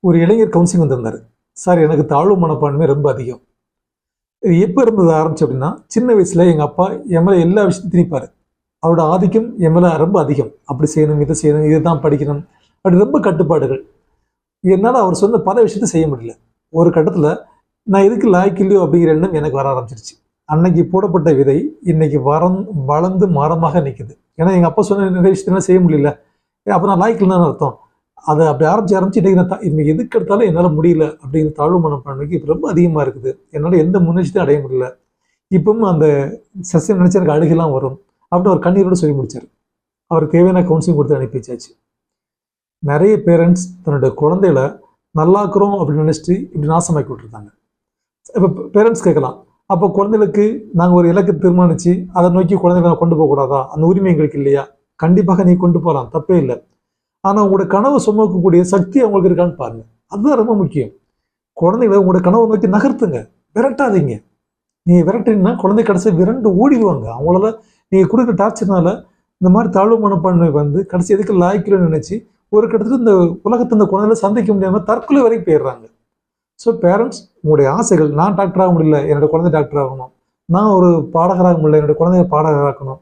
ஒரு இளைஞர் கவுன்சிலிங் வந்திருந்தார். சார், எனக்கு தாழ்வு மனப்பான்மை ரொம்ப அதிகம். இது எப்போ இருந்தது ஆரம்பிச்சு அப்படின்னா, சின்ன வயசுல எங்கள் அப்பா என் மேலே எல்லா விஷயத்தையும் திணிப்பார். அவரோட ஆதிக்கம் என் மேலே ரொம்ப அதிகம். அப்படி செய்யணும், இதை செய்யணும், இதுதான் படிக்கணும், அப்படி ரொம்ப கட்டுப்பாடுகள். என்னால் அவர் சொன்ன பல விஷயத்தை செய்ய முடியல. ஒரு கட்டத்தில் நான் எதுக்கு லாய்க்கு இல்லையோ அப்படிங்கிற எண்ணம் எனக்கு வர ஆரம்பிச்சிருச்சு. அன்னைக்கு போடப்பட்ட விதை இன்னைக்கு வளர்ந்து மரமாக நிற்குது. ஏன்னா எங்கள் அப்பா சொன்ன நிறைய விஷயத்தெல்லாம் செய்ய முடியல. அப்போ நான் லாய்க்கு இல்லைன்னு அர்த்தம். அதை அப்படி ஆரம்பிச்சு இன்றைக்கி நான் இன்னைக்கு எதுக்கு எடுத்தாலும் என்னால் முடியல அப்படிங்கிற தாழ்வு மனப்பான்மைக்கு இப்போ ரொம்ப அதிகமாக இருக்குது. என்னால் எந்த முன்னேற்றத்தையும் அடைய முடியல. இப்பவும் அந்த செஷன் நினச்சி எனக்கு அழுகெல்லாம் வரும் அப்படின்னு அவர் கண்ணீரோடு சொல்லி முடிச்சார். அவருக்கு தேவையான கவுன்சிலிங் கொடுத்து அனுப்பி வச்சாச்சு. நிறைய பேரண்ட்ஸ் தன்னுடைய குழந்தைகளை நல்லாக்குறோம் அப்படின்னு நினச்சிட்டு இப்படி நாசமாக்கி விட்டுருக்காங்க. இப்போ பேரண்ட்ஸ் கேட்கலாம், அப்போ குழந்தைகளுக்கு நாங்கள் ஒரு இலக்கை தீர்மானித்து அதை நோக்கி குழந்தைகளை கொண்டு போகக்கூடாதா? அந்த உரிமை எங்களுக்கு இல்லையா? கண்டிப்பாக நீ கொண்டு போகலாம், தப்பே இல்லை. ஆனால் உங்களோட கனவு சுமக்கக்கூடிய சக்தி அவங்களுக்கு இருக்கான்னு பாருங்க. அதுதான் ரொம்ப முக்கியம். குழந்தைகளை உங்களோட கனவை நோக்கி நகர்த்துங்க, விரட்டாதீங்க. நீங்கள் விரட்டினீங்கன்னா குழந்தை கடைசி விரண்டு ஓடிடுவாங்க. அவங்களால நீங்கள் கொடுக்குற டார்ச்சர்னால இந்த மாதிரி தாழ்வு மனப்பான்மை வந்து கடைசி எதுக்கு லாய்க்கலன்னு நினச்சி ஒரு கட்டத்தில் இந்த உலகத்தை இந்த குழந்தைகளை சந்திக்க முடியாமல் தற்கொலை வரைக்கும் போயிடுறாங்க. ஸோ பேரண்ட்ஸ், உங்களுடைய ஆசைகள், நான் டாக்டர் ஆக முடியல, என்னோட குழந்தை டாக்டர் ஆகணும், நான் ஒரு பாடகராக முடியல, என்னோட குழந்தைய பாடகராக்கணும்,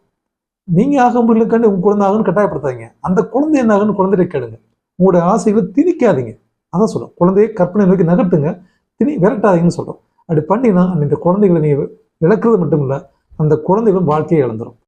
நீங்கள் ஆக முடியலக்காண்டி உங்கள் குழந்தை ஆகணும்னு கட்டாயப்படுத்தாதீங்க. அந்த குழந்தை என்ன ஆகுன்னு குழந்தைய கேளுங்க. உங்களுடைய ஆசைகளை திணிக்காதீங்க. அதான் சொல்கிறோம், குழந்தையை கற்பனை நோக்கி நகர்த்துங்க, விரட்டாதீங்கன்னு சொல்கிறோம். அப்படி பண்ணினா இந்த குழந்தைகளை நீங்கள் இழக்கிறது மட்டும் இல்லை, அந்த குழந்தைகளும் வாழ்க்கையை இழந்துடும்.